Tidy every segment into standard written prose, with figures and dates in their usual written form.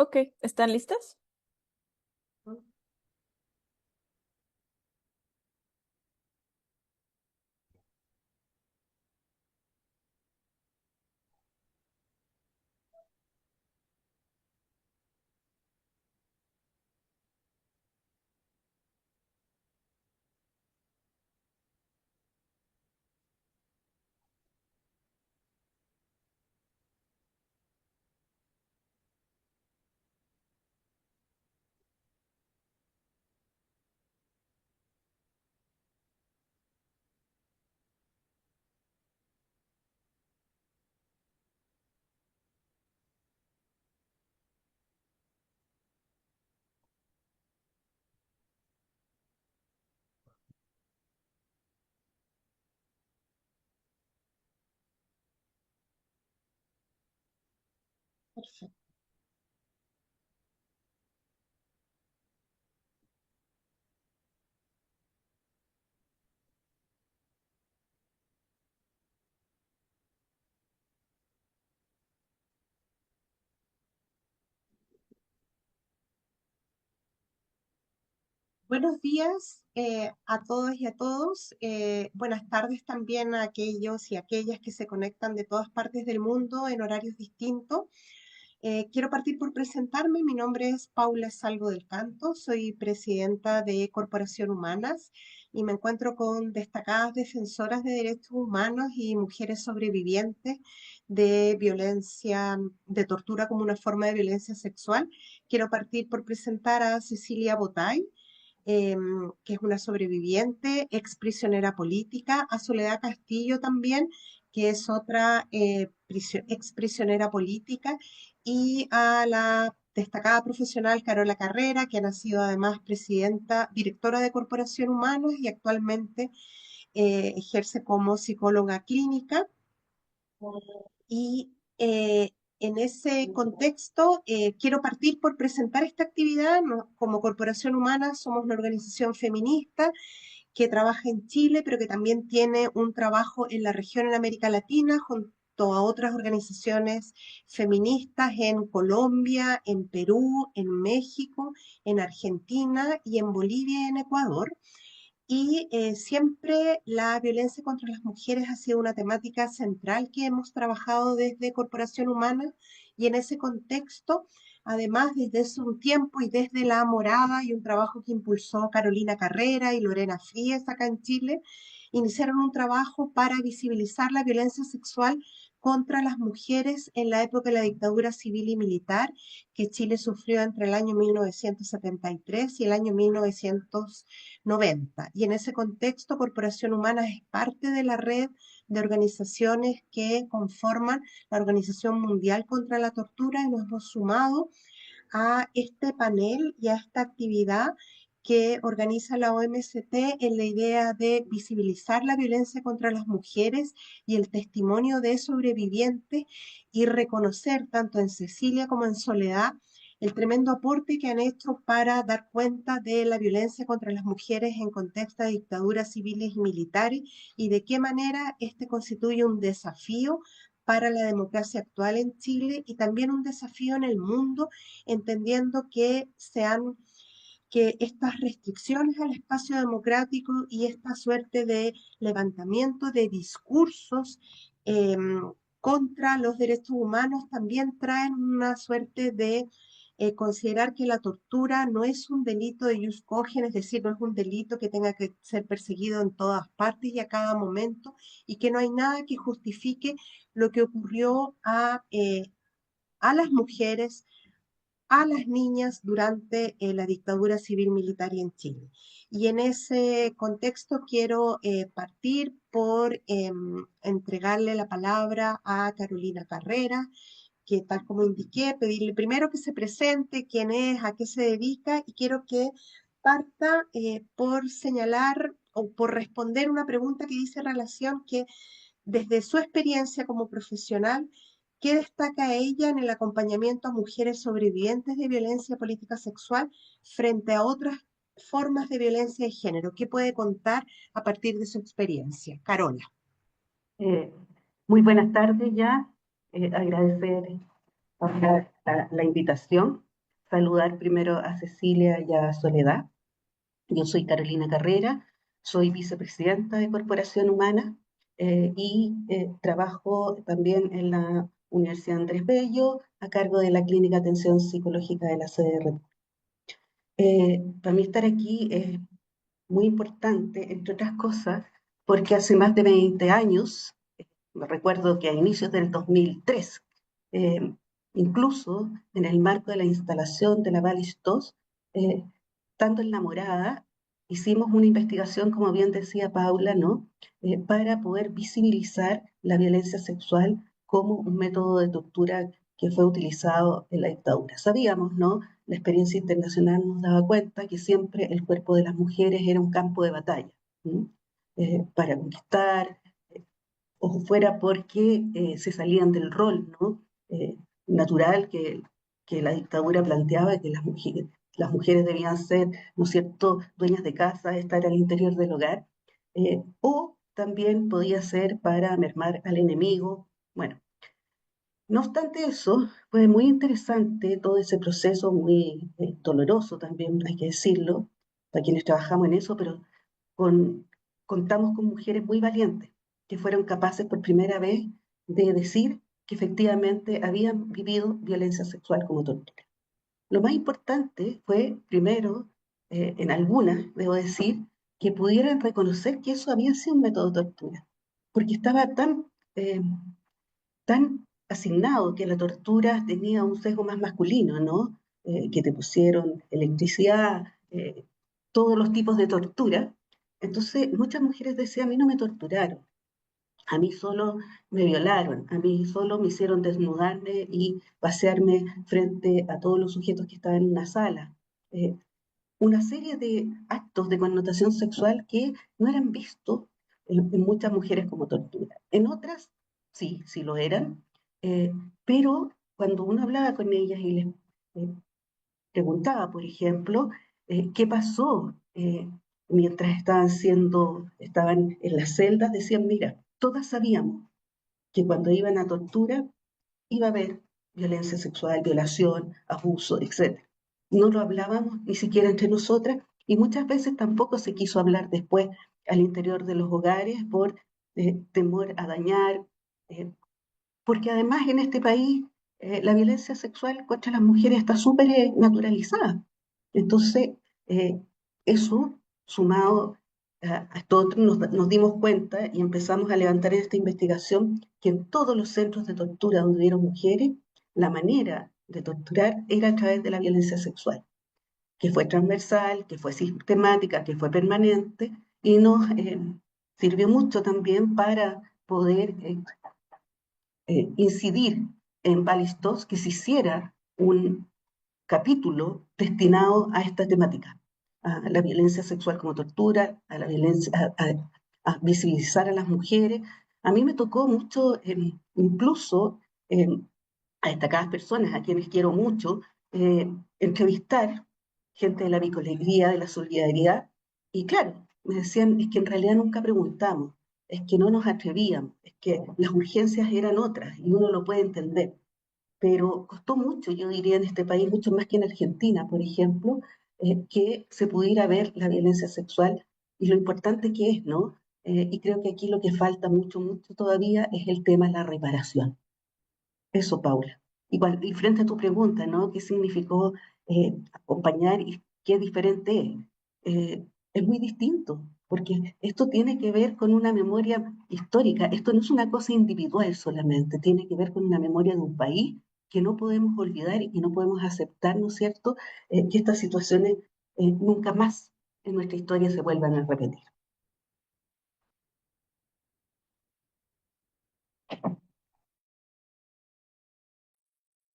Ok, ¿están listas? Perfecto. Buenos días a todas y a todos. Buenas tardes también a aquellos y aquellas que se conectan de todas partes del mundo en horarios distintos. Quiero partir por presentarme. Mi nombre es Paula Salvo del Canto. Soy presidenta de Corporación Humanas y me encuentro con destacadas defensoras de derechos humanos y mujeres sobrevivientes de violencia, de tortura como una forma de violencia sexual. Quiero partir por presentar a Cecilia Botay, que es una sobreviviente, ex prisionera política, a Soledad Castillo también, que es otra ex prisionera política, y a la destacada profesional Carola Carrera, que ha sido además presidenta, directora de Corporación Humanos y actualmente ejerce como psicóloga clínica. Y en ese contexto, quiero partir por presentar esta actividad. Como Corporación Humana somos una organización feminista que trabaja en Chile, pero que también tiene un trabajo en la región en América Latina, junto a otras organizaciones feministas en Colombia, en Perú, en México, en Argentina y en Bolivia y en Ecuador. Y siempre la violencia contra las mujeres ha sido una temática central que hemos trabajado desde Corporación Humana, y en ese contexto, además desde hace un tiempo y desde La Morada y un trabajo que impulsó Carolina Carrera y Lorena Fríes acá en Chile, iniciaron un trabajo para visibilizar la violencia sexual contra las mujeres en la época de la dictadura civil y militar que Chile sufrió entre el año 1973 y el año 1990. Y en ese contexto, Corporación Humana es parte de la red de organizaciones que conforman la Organización Mundial contra la Tortura, y nos hemos sumado a este panel y a esta actividad que organiza la OMCT en la idea de visibilizar la violencia contra las mujeres y el testimonio de sobrevivientes, y reconocer tanto en Cecilia como en Soledad el tremendo aporte que han hecho para dar cuenta de la violencia contra las mujeres en contexto de dictaduras civiles y militares, y de qué manera este constituye un desafío para la democracia actual en Chile y también un desafío en el mundo, entendiendo que estas restricciones al espacio democrático y esta suerte de levantamiento de discursos eh, contra los derechos humanos también traen una suerte de considerar que la tortura no es un delito de jus cogens, es decir, no es un delito que tenga que ser perseguido en todas partes y a cada momento, y que no hay nada que justifique lo que ocurrió a las mujeres, a las niñas durante la dictadura civil militar en Chile. Y en ese contexto quiero partir por entregarle la palabra a Carolina Carrera, que tal como indiqué, pedirle primero que se presente, quién es, a qué se dedica, y quiero que parta por señalar o por responder una pregunta que dice relación que desde su experiencia como profesional, ¿qué destaca ella en el acompañamiento a mujeres sobrevivientes de violencia política sexual frente a otras formas de violencia de género? ¿Qué puede contar a partir de su experiencia? Carola. Eh, Muy buenas tardes ya. Agradecer la invitación. saludar primero a Cecilia y a Soledad. Yo soy Carolina Carrera, soy vicepresidenta de Corporación Humana y trabajo también en la Universidad Andrés Bello a cargo de la Clínica de Atención Psicológica de la CDR. Para mí estar aquí es muy importante, entre otras cosas, porque hace más de 20 años, me recuerdo que a inicios del 2003, eh, incluso en el marco de la instalación de la Valis 2, tanto en La Morada, hicimos una investigación, como bien decía Paula, ¿no? Para poder visibilizar la violencia sexual como un método de tortura que fue utilizado en la dictadura. Sabíamos, ¿no? La experiencia internacional nos daba cuenta que siempre el cuerpo de las mujeres era un campo de batalla, ¿sí? Para conquistar, o fuera porque se salían del rol, ¿no? Natural que la dictadura planteaba, que las mujeres debían ser, ¿no es cierto?, dueñas de casa, estar al interior del hogar, o también podía ser para mermar al enemigo. Bueno, no obstante eso, fue muy interesante todo ese proceso, muy doloroso también, hay que decirlo, para quienes trabajamos en eso, pero con, contamos con mujeres muy valientes que fueron capaces por primera vez de decir que efectivamente habían vivido violencia sexual como tortura. Lo más importante fue, primero, en algunas, debo decir, que pudieran reconocer que eso había sido un método de tortura, porque estaba tan asignado que la tortura tenía un sesgo más masculino, ¿no? Que te pusieron electricidad, todos los tipos de tortura. Entonces, muchas mujeres decían, a mí no me torturaron, a mí solo me violaron, a mí solo me hicieron desnudarme y pasearme frente a todos los sujetos que estaban en una sala. Eh, una serie de actos de connotación sexual que no eran vistos en muchas mujeres como tortura. En otras, sí, sí lo eran, eh, pero cuando uno hablaba con ellas y les eh, preguntaba, por ejemplo, qué pasó mientras estaban en las celdas, decían, mira, todas sabíamos que cuando iban a tortura iba a haber violencia sexual, violación, abuso, etc. No lo hablábamos ni siquiera entre nosotras y muchas veces tampoco se quiso hablar después al interior de los hogares por temor a dañar, eh, porque además en este país la violencia sexual contra las mujeres está súper naturalizada. Entonces, eh, eso sumado a esto otro, nos dimos cuenta y empezamos a levantar en esta investigación que en todos los centros de tortura donde hubieron mujeres, la manera de torturar era a través de la violencia sexual, que fue transversal, que fue sistemática, que fue permanente y nos sirvió mucho también para poder incidir en Balistos que se hiciera un capítulo destinado a esta temática, a la violencia sexual como tortura, a la violencia, a visibilizar a las mujeres. A mí me tocó mucho, incluso a destacadas personas a quienes quiero mucho, entrevistar gente de la bicolegría, de la solidaridad, y claro, me decían, es que en realidad nunca preguntamos, es que no nos atrevíamos, es que las urgencias eran otras, y uno lo puede entender, pero costó mucho, yo diría, en este país, mucho más que en Argentina, por ejemplo, que se pudiera ver la violencia sexual y lo importante que es, ¿no? Y creo que aquí lo que falta mucho, mucho todavía es el tema de la reparación. Eso, Paula. Y frente a tu pregunta, ¿no? ¿Qué significó acompañar y qué diferente es? Es muy distinto, porque esto tiene que ver con una memoria histórica. Esto no es una cosa individual solamente, tiene que ver con una memoria de un país que no podemos olvidar y que no podemos aceptar, ¿no es cierto?, que estas situaciones nunca más en nuestra historia se vuelvan a repetir.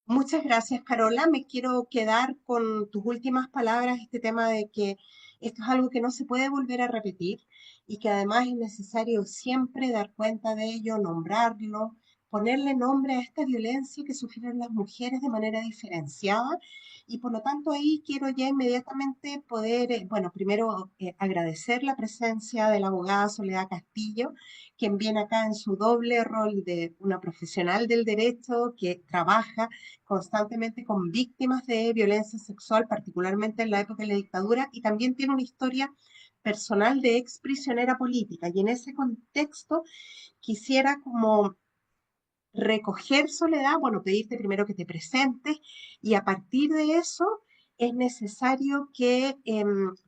Muchas gracias, Carola. Me quiero quedar con tus últimas palabras, este tema de que esto es algo que no se puede volver a repetir y que además es necesario siempre dar cuenta de ello, nombrarlo, ponerle nombre a esta violencia que sufrieron las mujeres de manera diferenciada. Y por lo tanto ahí quiero ya inmediatamente poder, bueno, primero agradecer la presencia de la abogada Soledad Castillo, quien viene acá en su doble rol de una profesional del derecho que trabaja constantemente con víctimas de violencia sexual, particularmente en la época de la dictadura, y también tiene una historia personal de ex prisionera política. Y en ese contexto quisiera como recoger Soledad, bueno, pedirte primero que te presentes y a partir de eso es necesario que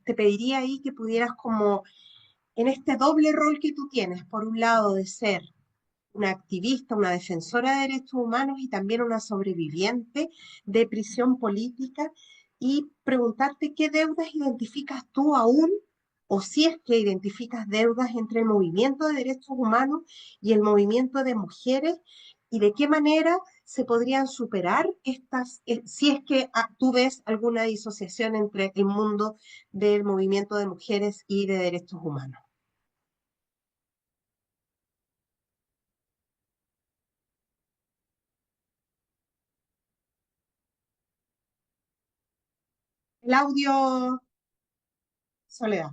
te pediría ahí que pudieras como en este doble rol que tú tienes, por un lado de ser una activista, una defensora de derechos humanos y también una sobreviviente de prisión política y preguntarte qué deudas identificas tú aún o si es que identificas deudas entre el movimiento de derechos humanos y el movimiento de mujeres y de qué manera se podrían superar estas, si es que tú ves alguna disociación entre el mundo del movimiento de mujeres y de derechos humanos. El audio, Soledad.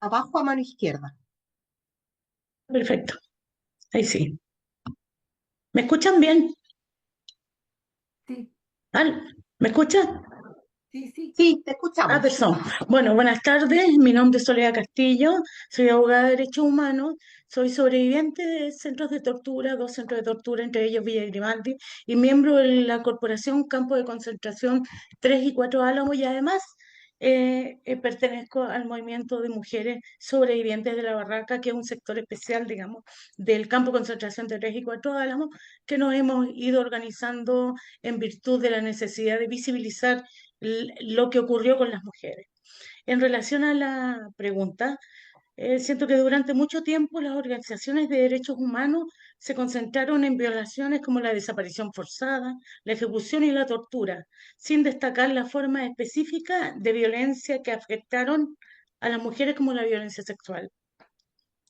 Abajo a mano izquierda. Perfecto, ahí sí. ¿Me escuchan bien? Sí, ¿Me escuchan? sí, sí. Sí, te Ah, escuchamos. perdón. Bueno, buenas tardes. Mi nombre es Soledad Castillo. Soy abogada de derechos humanos. Soy sobreviviente de centros de tortura, dos centros de tortura, entre ellos Villa Grimaldi, y miembro de la Corporación Campo de Concentración 3 y 4 Álamos. Y además pertenezco al movimiento de mujeres sobrevivientes de la Barraca, que es un sector especial, digamos, del campo de concentración de 3 y 4 Álamos, que nos hemos ido organizando en virtud de la necesidad de visibilizar lo que ocurrió con las mujeres. En relación a la pregunta, siento que durante mucho tiempo las organizaciones de derechos humanos se concentraron en violaciones como la desaparición forzada, la ejecución y la tortura, sin destacar la forma específica de violencia que afectaron a las mujeres como la violencia sexual.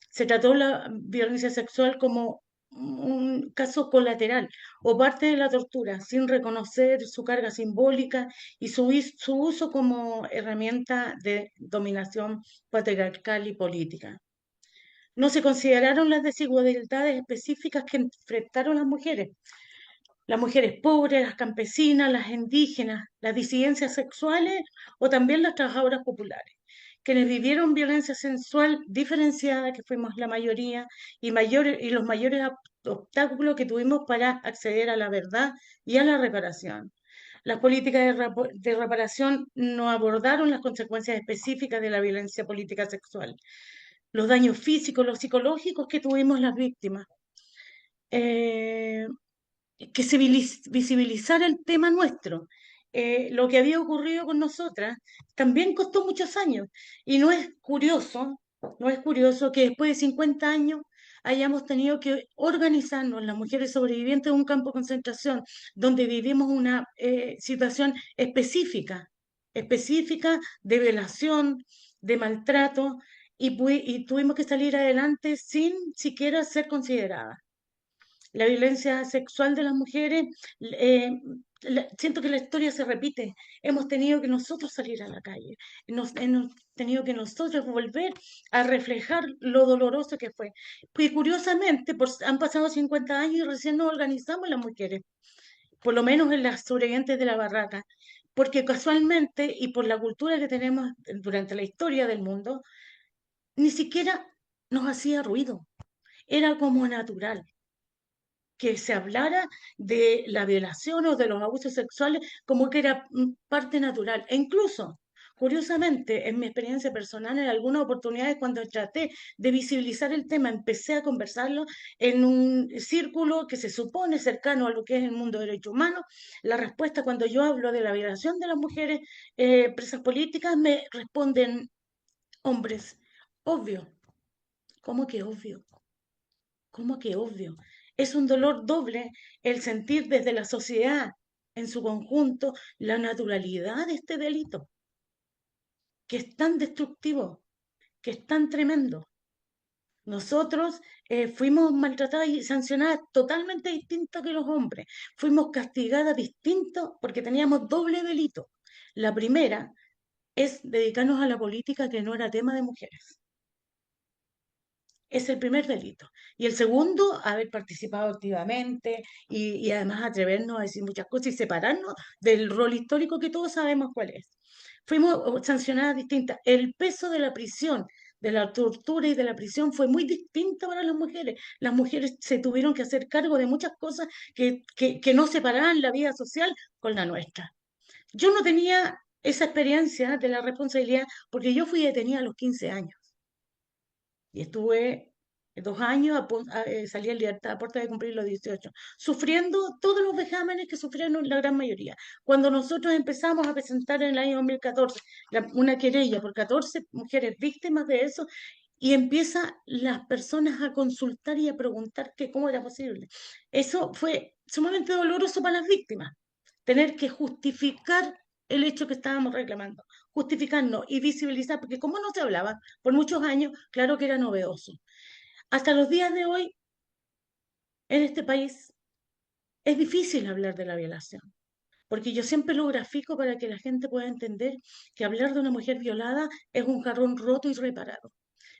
Se trató la violencia sexual como un caso colateral o parte de la tortura, sin reconocer su carga simbólica y su uso como herramienta de dominación patriarcal y política. No se consideraron las desigualdades específicas que enfrentaron las mujeres pobres, las campesinas, las indígenas, las disidencias sexuales o también las trabajadoras populares, quienes vivieron violencia sexual diferenciada, que fuimos la mayoría, y los mayores obstáculos que tuvimos para acceder a la verdad y a la reparación. Las políticas de reparación no abordaron las consecuencias específicas de la violencia política sexual, los daños físicos, los psicológicos que tuvimos las víctimas. Eh, que se visibilizara el tema nuestro. Lo que había ocurrido con nosotras también costó muchos años y no es curioso que después de 50 años hayamos tenido que organizarnos las mujeres sobrevivientes de un campo de concentración donde vivimos una situación específica de violación, de maltrato y tuvimos que salir adelante sin siquiera ser consideradas. La violencia sexual de las mujeres, eh, siento que la historia se repite. Hemos tenido que nosotros salir a la calle, hemos tenido que nosotros volver a reflejar lo doloroso que fue. Y curiosamente, han pasado 50 años y recién nos organizamos las mujeres, por lo menos en las sobrevivientes de la barraca, porque casualmente y por la cultura que tenemos durante la historia del mundo, ni siquiera nos hacía ruido, era como natural que se hablara de la violación o de los abusos sexuales como que era parte natural. E incluso, curiosamente, en mi experiencia personal, en algunas oportunidades cuando traté de visibilizar el tema, empecé a conversarlo en un círculo que se supone cercano a lo que es el mundo de derechos humanos. La respuesta cuando yo hablo de la violación de las mujeres presas políticas me responden hombres. Obvio. ¿Cómo que obvio? ¿Cómo que obvio? Es un dolor doble el sentir desde la sociedad en su conjunto la naturalidad de este delito, que es tan destructivo, que es tan tremendo. Nosotros fuimos maltratadas y sancionadas totalmente distinto que los hombres. Fuimos castigadas distinto porque teníamos doble delito. La primera es dedicarnos a la política que no era tema de mujeres. Es el primer delito. Y el segundo, haber participado activamente y además atrevernos a decir muchas cosas y separarnos del rol histórico que todos sabemos cuál es. Fuimos sancionadas distintas. El peso de la prisión, de la tortura y de la prisión fue muy distinto para las mujeres. Las mujeres se tuvieron que hacer cargo de muchas cosas que no separaban la vida social con la nuestra. Yo no tenía esa experiencia de la responsabilidad porque yo fui detenida a los 15 años y estuve 2 años, salí en libertad a puerta de cumplir los 18, sufriendo todos los vejámenes que sufrieron la gran mayoría. Cuando nosotros empezamos a presentar en el año 2014 una querella por 14 mujeres víctimas de eso, y empiezan las personas a consultar y a preguntar que cómo era posible. Eso fue sumamente doloroso para las víctimas, tener que justificar el hecho que estábamos reclamando, justificarnos y visibilizar, porque como no se hablaba por muchos años, claro que era novedoso. Hasta los días de hoy, en este país, es difícil hablar de la violación, porque yo siempre lo grafico para que la gente pueda entender que hablar de una mujer violada es un jarrón roto y reparado.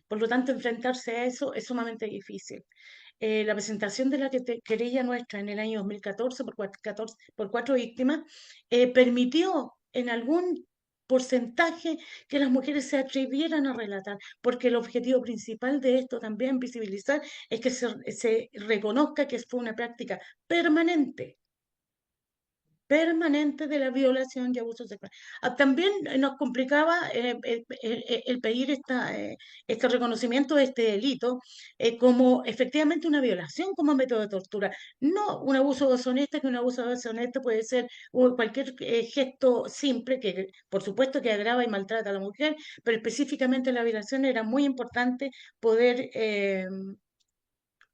Por lo tanto, enfrentarse a eso es sumamente difícil. La presentación de la querella nuestra en el año 2014 por 4 víctimas permitió en algún porcentaje que las mujeres se atrevieran a relatar, porque el objetivo principal de esto también visibilizar es que se reconozca que fue una práctica permanente de la violación y abuso sexual. También nos complicaba el pedir este reconocimiento de este delito como efectivamente una violación como método de tortura, no un abuso deshonesta, que un abuso deshonesta puede ser cualquier gesto simple que por supuesto que agrava y maltrata a la mujer, pero específicamente la violación era muy importante poder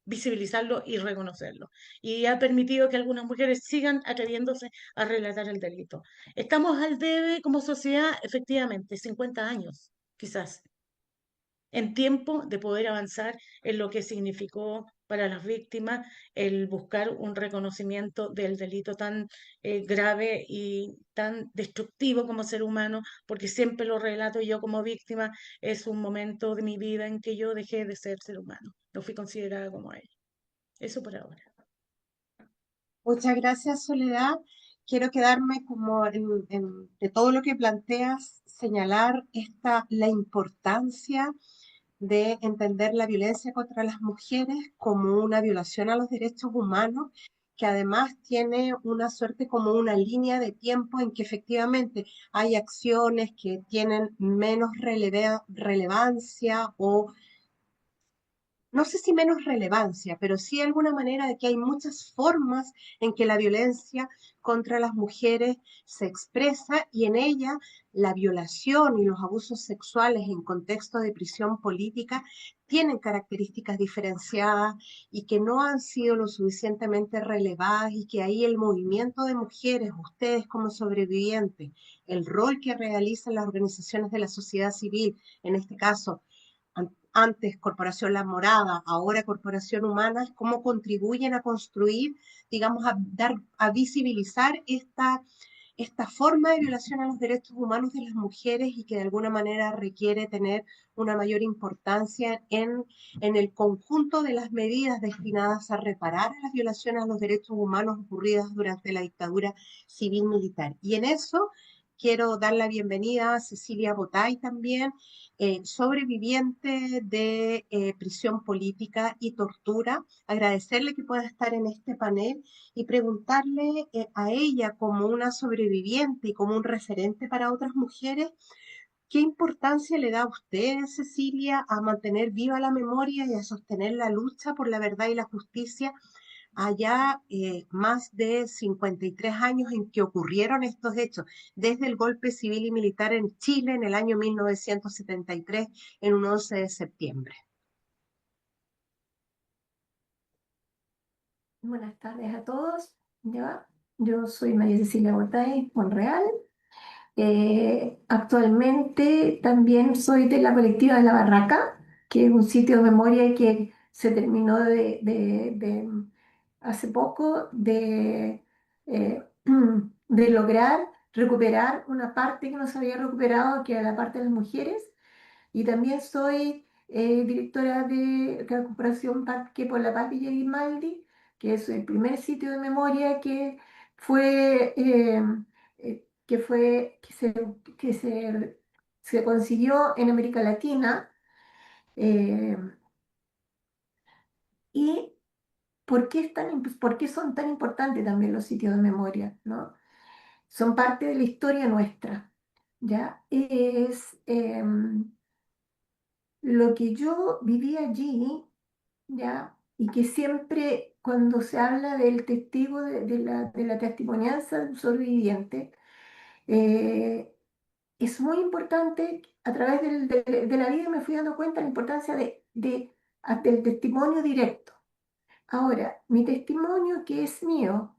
visibilizarlo y reconocerlo. Y ha permitido que algunas mujeres sigan atreviéndose a relatar el delito. Estamos al debe como sociedad, efectivamente, 50 años, quizás, en tiempo de poder avanzar en lo que significó para las víctimas el buscar un reconocimiento del delito tan grave y tan destructivo como ser humano, porque siempre lo relato yo como víctima, es un momento de mi vida en que yo dejé de ser ser humano, no fui considerada como ella. Eso por ahora. Muchas gracias, Soledad. Quiero quedarme como de todo lo que planteas, señalar la importancia de entender la violencia contra las mujeres como una violación a los derechos humanos, que además tiene una suerte como una línea de tiempo en que efectivamente hay acciones que tienen menos relevancia o no sé si menos relevancia, pero sí alguna manera de que hay muchas formas en que la violencia contra las mujeres se expresa y en ella la violación y los abusos sexuales en contexto de prisión política tienen características diferenciadas y que no han sido lo suficientemente relevadas y que ahí el movimiento de mujeres, ustedes como sobrevivientes, el rol que realizan las organizaciones de la sociedad civil, en este caso antes Corporación La Morada, ahora Corporación Humana, cómo contribuyen a construir, digamos, a visibilizar esta forma de violación a los derechos humanos de las mujeres y que de alguna manera requiere tener una mayor importancia en el conjunto de las medidas destinadas a reparar las violaciones a los derechos humanos ocurridas durante la dictadura civil-militar. Y en eso quiero dar la bienvenida a Cecilia Botay también, sobreviviente de prisión política y tortura. Agradecerle que pueda estar en este panel y preguntarle a ella como una sobreviviente y como un referente para otras mujeres, ¿qué importancia le da a usted, Cecilia, a mantener viva la memoria y a sostener la lucha por la verdad y la justicia allá más de 53 años en que ocurrieron estos hechos, desde el golpe civil y militar en Chile en el año 1973, en un 11 de septiembre? Buenas tardes a todos. ¿Ya? Yo soy María Cecilia Botay, Monreal. Actualmente también soy de la colectiva de La Barraca, que es un sitio de memoria que se terminó hace poco eh, de lograr recuperar una parte que no se había recuperado, que era la parte de las mujeres. Y también soy directora de la Corporación Parque por la Paz Villa Grimaldi, que es el primer sitio de memoria fue, eh, que se consiguió en América Latina. eh, ¿Y por qué son tan importantes también los sitios de memoria, ¿no? Son parte de la historia nuestra, ¿ya? Lo que yo viví allí, ¿ya? Y que siempre cuando se habla del testigo de la testimonianza de un sobreviviente, eh, es muy importante, a través de la vida me fui dando cuenta de la importancia del testimonio directo. Ahora, mi testimonio que es mío,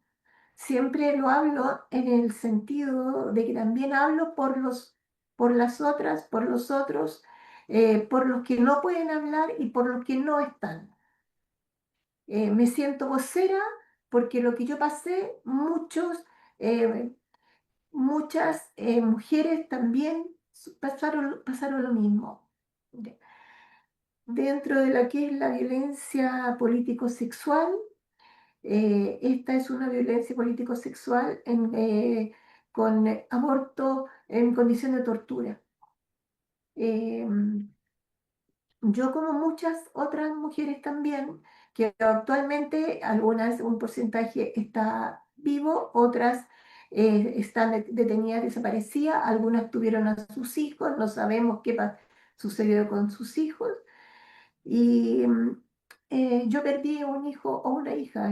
siempre lo hablo en el sentido de que también hablo por las otras, por los otros, por los que no pueden hablar y por los que no están. Me siento vocera porque lo que yo pasé, eh, muchas mujeres también pasaron lo mismo. Dentro de la que es la violencia político-sexual, esta es una violencia político-sexual con aborto en condición de tortura. Eh, Yo, como muchas otras mujeres también, que actualmente algunas, un porcentaje está vivo, otras están detenidas, desaparecidas, algunas tuvieron a sus hijos, no sabemos qué sucedió con sus hijos. Y yo perdí un hijo o una hija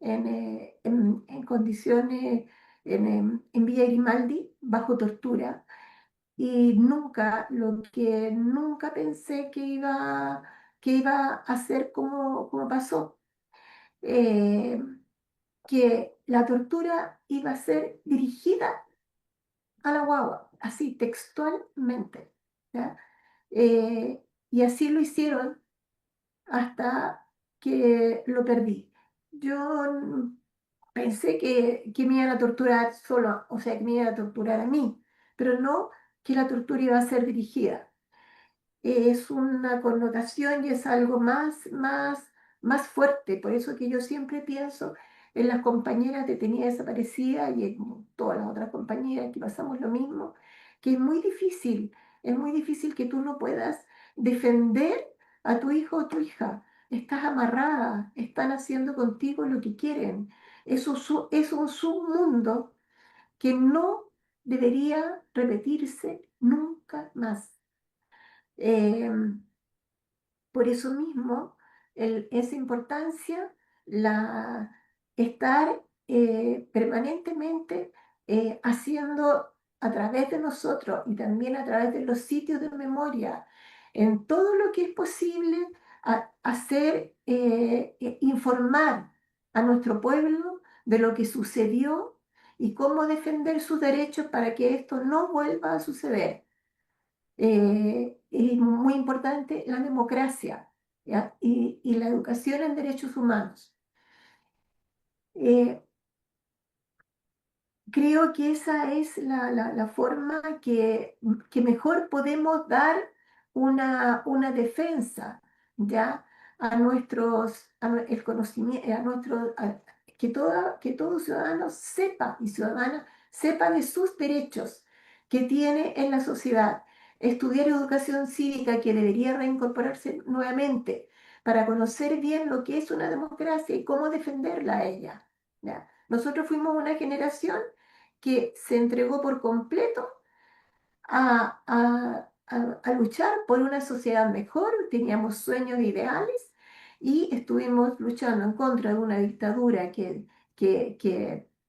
en condiciones en Villa Grimaldi, bajo tortura, y lo que nunca pensé que iba a ser como pasó, eh, que la tortura iba a ser dirigida a la guagua, así textualmente, ¿ya? Y así lo hicieron hasta que lo perdí. Yo pensé que me iban a torturar solo, o sea, que me iban a torturar a mí, pero no que la tortura iba a ser dirigida. Es una connotación y es algo más fuerte. Por eso que yo siempre pienso en las compañeras detenidas desaparecidas y en todas las otras compañeras que pasamos lo mismo, que es muy difícil que tú no puedas defender a tu hijo o tu hija. Estás amarrada, están haciendo contigo lo que quieren. Es un submundo que no debería repetirse nunca más. Em, por eso mismo, esa importancia, la, estar permanentemente haciendo a través de nosotros y también a través de los sitios de memoria, en todo lo que es posible, informar a nuestro pueblo de lo que sucedió y cómo defender sus derechos para que esto no vuelva a suceder. Es muy importante la democracia, ¿ya? Y la educación en derechos humanos. Eh, Creo que esa es la forma que mejor podemos dar una defensa, ¿ya? El conocimiento, que todo ciudadano sepa y ciudadana sepa de sus derechos que tiene en la sociedad. Estudiar educación cívica, que debería reincorporarse nuevamente para conocer bien lo que es una democracia y cómo defenderla a ella, ¿ya? Nosotros fuimos una generación que se entregó por completo a luchar por una sociedad mejor, teníamos sueños e ideales y estuvimos luchando en contra de una dictadura que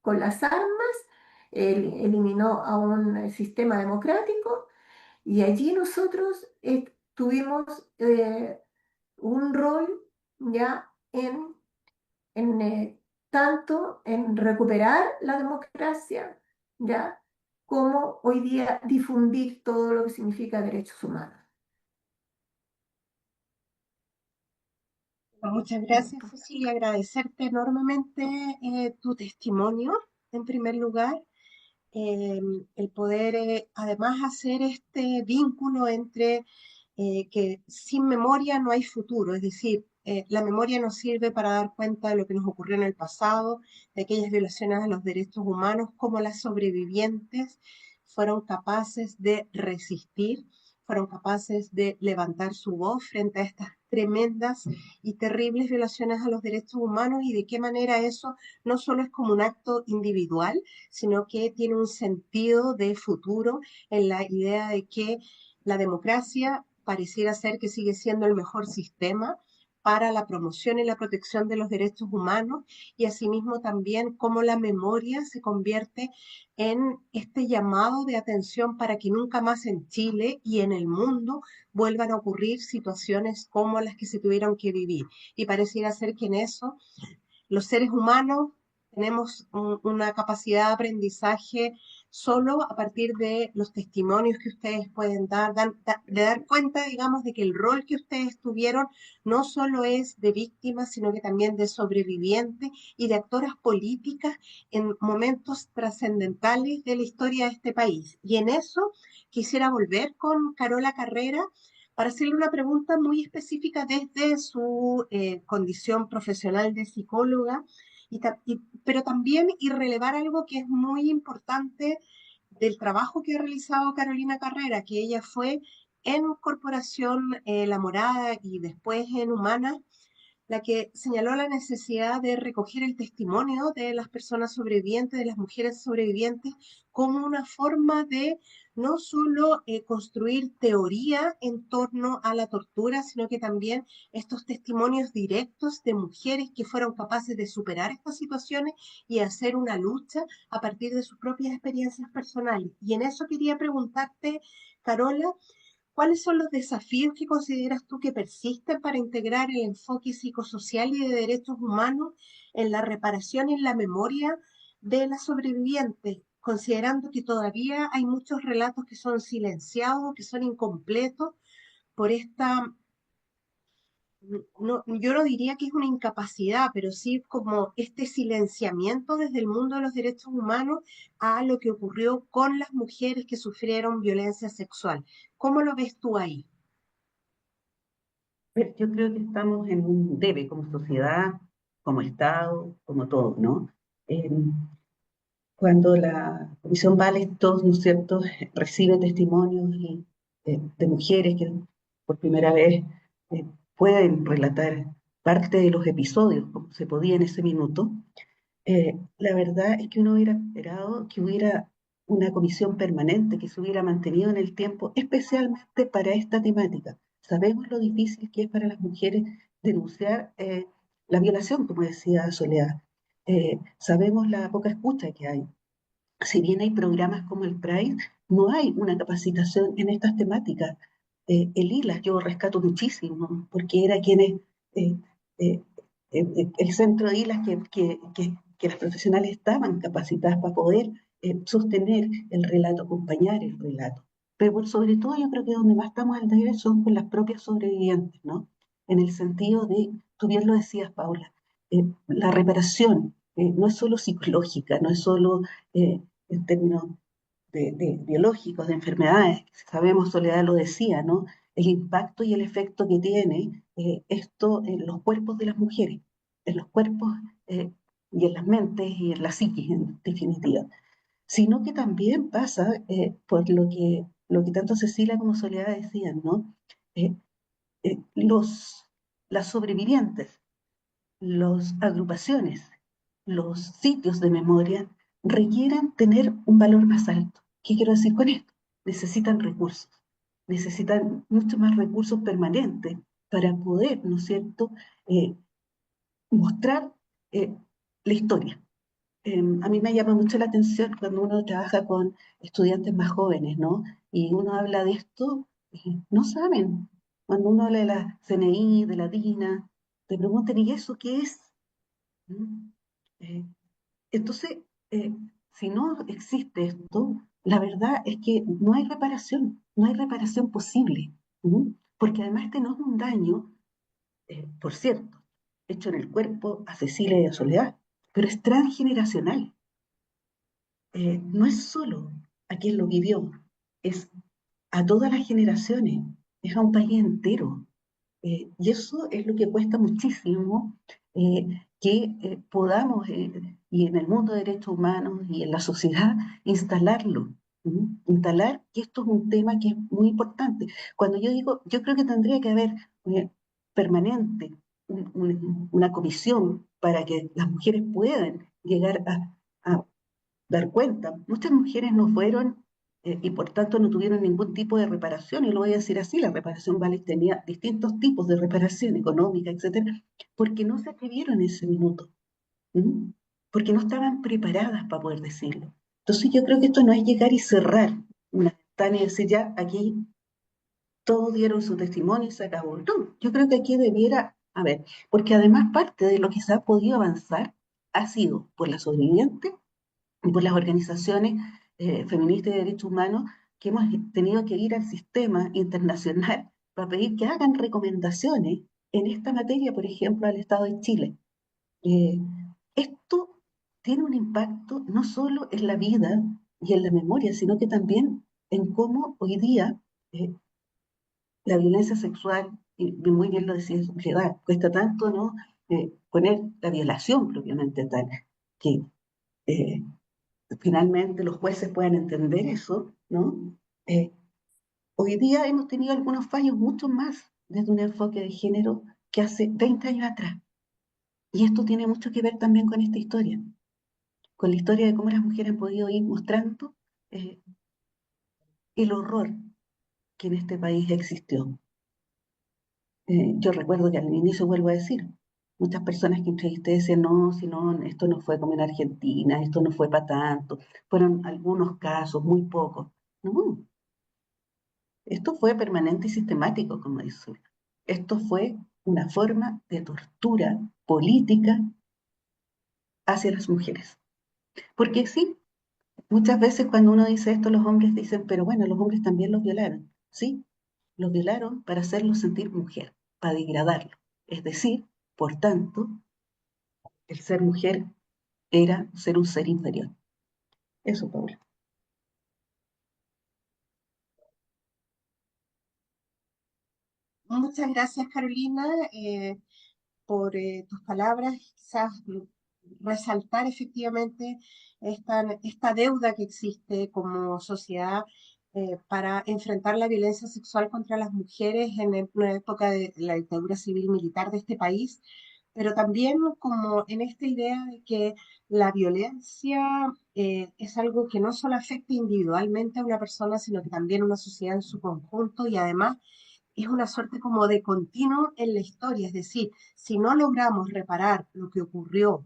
con las armas eliminó a un sistema democrático, y allí nosotros tuvimos un rol ya en tanto en recuperar la democracia, ¿ya? Como hoy día difundir todo lo que significa derechos humanos. Muchas gracias, Cecilia. Agradecerte enormemente tu testimonio, en primer lugar, eh, el poder además hacer este vínculo entre que sin memoria no hay futuro, es decir, la memoria nos sirve para dar cuenta de lo que nos ocurrió en el pasado, de aquellas violaciones a los derechos humanos, cómo las sobrevivientes fueron capaces de resistir, fueron capaces de levantar su voz frente a estas tremendas y terribles violaciones a los derechos humanos y de qué manera eso no solo es como un acto individual, sino que tiene un sentido de futuro en la idea de que la democracia pareciera ser que sigue siendo el mejor sistema para la promoción y la protección de los derechos humanos y asimismo también cómo la memoria se convierte en este llamado de atención para que nunca más en Chile y en el mundo vuelvan a ocurrir situaciones como las que se tuvieron que vivir. Y pareciera ser que en eso los seres humanos tenemos una capacidad de aprendizaje solo a partir de los testimonios que ustedes pueden dar, de dar cuenta, digamos, de que el rol que ustedes tuvieron no solo es de víctimas, sino que también de sobrevivientes y de actoras políticas en momentos trascendentales de la historia de este país. Y en eso quisiera volver con Carola Carrera para hacerle una pregunta muy específica desde su condición profesional de psicóloga, pero también y relevar algo que es muy importante del trabajo que ha realizado Carolina Carrera, que ella fue en Corporación La Morada y después en Humana, la que señaló la necesidad de recoger el testimonio de las personas sobrevivientes, de las mujeres sobrevivientes, como una forma de no solo construir teoría en torno a la tortura, sino que también estos testimonios directos de mujeres que fueron capaces de superar estas situaciones y hacer una lucha a partir de sus propias experiencias personales. Y en eso quería preguntarte, Carola, ¿cuáles son los desafíos que consideras tú que persisten para integrar el enfoque psicosocial y de derechos humanos en la reparación y en la memoria de las sobrevivientes, considerando que todavía hay muchos relatos que son silenciados, que son incompletos por esta, no, yo no diría que es una incapacidad, pero sí como este silenciamiento desde el mundo de los derechos humanos a lo que ocurrió con las mujeres que sufrieron violencia sexual? ¿Cómo lo ves tú ahí? Pero yo creo que estamos en un debe como sociedad, como Estado, como todo, ¿no? Eh, Cuando la Comisión Balestos, ¿no es cierto?, recibe testimonios de mujeres que por primera vez eh, pueden relatar parte de los episodios, como se podía en ese minuto, la verdad es que uno hubiera esperado que hubiera una comisión permanente que se hubiera mantenido en el tiempo, especialmente para esta temática. Sabemos lo difícil que es para las mujeres denunciar la violación, como decía Soledad. Sabemos la poca escucha que hay. Si bien hay programas como el Pride, no hay una capacitación en estas temáticas. El ILAS yo rescato muchísimo, porque era quienes, eh, eh, el centro de ILAS que las profesionales estaban capacitadas para poder sostener el relato, acompañar el relato. Pero por sobre todo yo creo que donde más estamos al debe son con las propias sobrevivientes, ¿no? En el sentido de, tú bien lo decías, Paula, la reparación no es solo psicológica, no es solo en términos biológicos, de enfermedades. Sabemos, Soledad lo decía, ¿no? El impacto y el efecto que tiene esto en los cuerpos de las mujeres, en los cuerpos eh, y en las mentes y en la psiquis, en definitiva. Sino que también pasa por lo que tanto Cecilia como Soledad decían, ¿no? Eh, los, las sobrevivientes, las agrupaciones, los sitios de memoria requieren tener un valor más alto. ¿Qué quiero decir con esto? Necesitan mucho más recursos permanentes para poder, ¿no es cierto?, eh, mostrar la historia. A mí me llama mucho la atención cuando uno trabaja con estudiantes más jóvenes, ¿no? Y uno habla de esto, no saben. Cuando uno habla de la CNI, de la DINA, te preguntan, ¿y eso qué es? ¿Mm? Eh, entonces, eh, si no existe esto, la verdad es que no hay reparación posible, ¿m? Porque además este no es un daño, por cierto, hecho en el cuerpo a Cecilia y a Soledad, pero es transgeneracional. No es solo a quien lo vivió, es a todas las generaciones, es a un país entero. Y eso es lo que cuesta muchísimo que podamos, y en el mundo de derechos humanos y en la sociedad, instalarlo. ¿Mm? Instalar que esto es un tema que es muy importante. Cuando yo digo, yo creo que tendría que haber permanente una comisión para que las mujeres puedan llegar a dar cuenta. Muchas mujeres no fueron y por tanto no tuvieron ningún tipo de reparación, y lo voy a decir así, la reparación Vales tenía distintos tipos de reparación económica, etcétera, porque no se atrevieron en ese minuto, ¿m? Porque no estaban preparadas para poder decirlo. Entonces yo creo que esto no es llegar y cerrar una ventana y decir ya, aquí todos dieron su testimonio y se acabó. No, yo creo que aquí debiera, a ver, porque además parte de lo que se ha podido avanzar ha sido por la sobreviviente y por las organizaciones feministas y de derechos humanos, que hemos tenido que ir al sistema internacional para pedir que hagan recomendaciones en esta materia, por ejemplo, al Estado de Chile. Eh, Esto tiene un impacto no solo en la vida y en la memoria, sino que también en cómo hoy día la violencia sexual, y muy bien lo decía Soledad, cuesta tanto, ¿no? Poner la violación propiamente tal, que eh, finalmente los jueces puedan entender eso, ¿no? Eh, Hoy día hemos tenido algunos fallos mucho más desde un enfoque de género que hace 20 años atrás. Y esto tiene mucho que ver también con esta historia, con la historia de cómo las mujeres han podido ir mostrando eh, el horror que en este país existió. Yo recuerdo que al inicio, vuelvo a decir, muchas personas que entrevisté decían, no, si no, esto no fue como en Argentina, esto no fue para tanto, fueron algunos casos, muy pocos. No, esto fue permanente y sistemático, como dice Zulma. Esto fue una forma de tortura política hacia las mujeres. Porque sí, muchas veces cuando uno dice esto, los hombres dicen, pero bueno, los hombres también los violaron. Sí, los violaron para hacerlos sentir mujer, para degradarlo. Es decir, por tanto, el ser mujer era ser un ser inferior. Eso, Paula. Muchas gracias, Carolina, por tus palabras. Quizás resaltar efectivamente esta deuda que existe como sociedad para enfrentar la violencia sexual contra las mujeres en una época de la dictadura civil militar de este país, pero también como en esta idea de que la violencia es algo que no solo afecta individualmente a una persona, sino que también a una sociedad en su conjunto, y además es una suerte como de continuo en la historia. Es decir, si no logramos reparar lo que ocurrió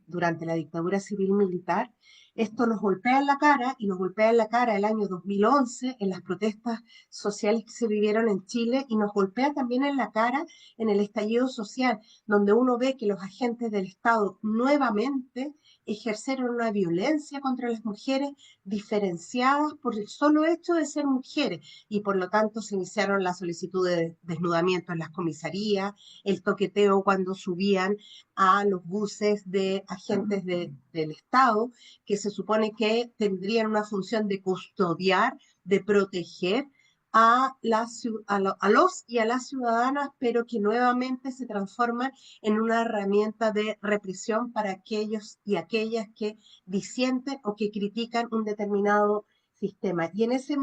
durante la dictadura civil militar, esto nos golpea en la cara, y nos golpea en la cara el año 2011 en las protestas sociales que se vivieron en Chile, y nos golpea también en la cara en el estallido social, donde uno ve que los agentes del Estado nuevamente ejercieron una violencia contra las mujeres diferenciadas por el solo hecho de ser mujeres, y por lo tanto se iniciaron las solicitudes de desnudamiento en las comisarías, el toqueteo cuando subían a los buses de agentes del Estado, que se supone que tendrían una función de custodiar, de proteger a los y a las ciudadanas, pero que nuevamente se transforman en una herramienta de represión para aquellos y aquellas que disienten o que critican un determinado sistema. Y en esa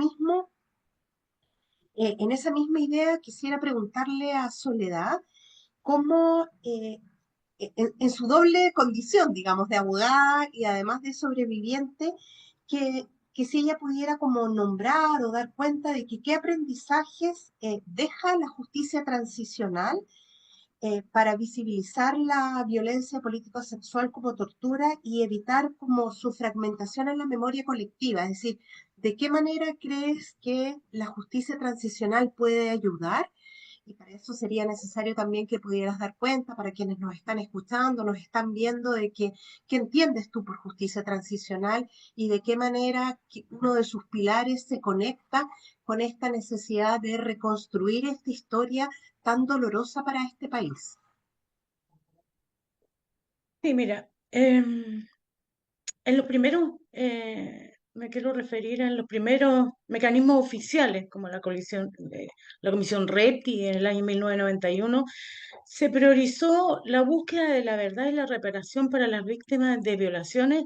misma idea quisiera preguntarle a Soledad cómo en su doble condición, digamos, de abogada y además de sobreviviente, que si ella pudiera como nombrar o dar cuenta de que qué aprendizajes deja la justicia transicional para visibilizar la violencia político-sexual como tortura y evitar como su fragmentación en la memoria colectiva. Es decir, ¿de qué manera crees que la justicia transicional puede ayudar? Y para eso sería necesario también que pudieras dar cuenta para quienes nos están escuchando, nos están viendo, de que, qué entiendes tú por justicia transicional y de qué manera uno de sus pilares se conecta con esta necesidad de reconstruir esta historia tan dolorosa para este país. Sí, mira, en los primeros, me quiero referir en los primeros mecanismos oficiales, como la Comisión REPTI en el año 1991, se priorizó la búsqueda de la verdad y la reparación para las víctimas de violaciones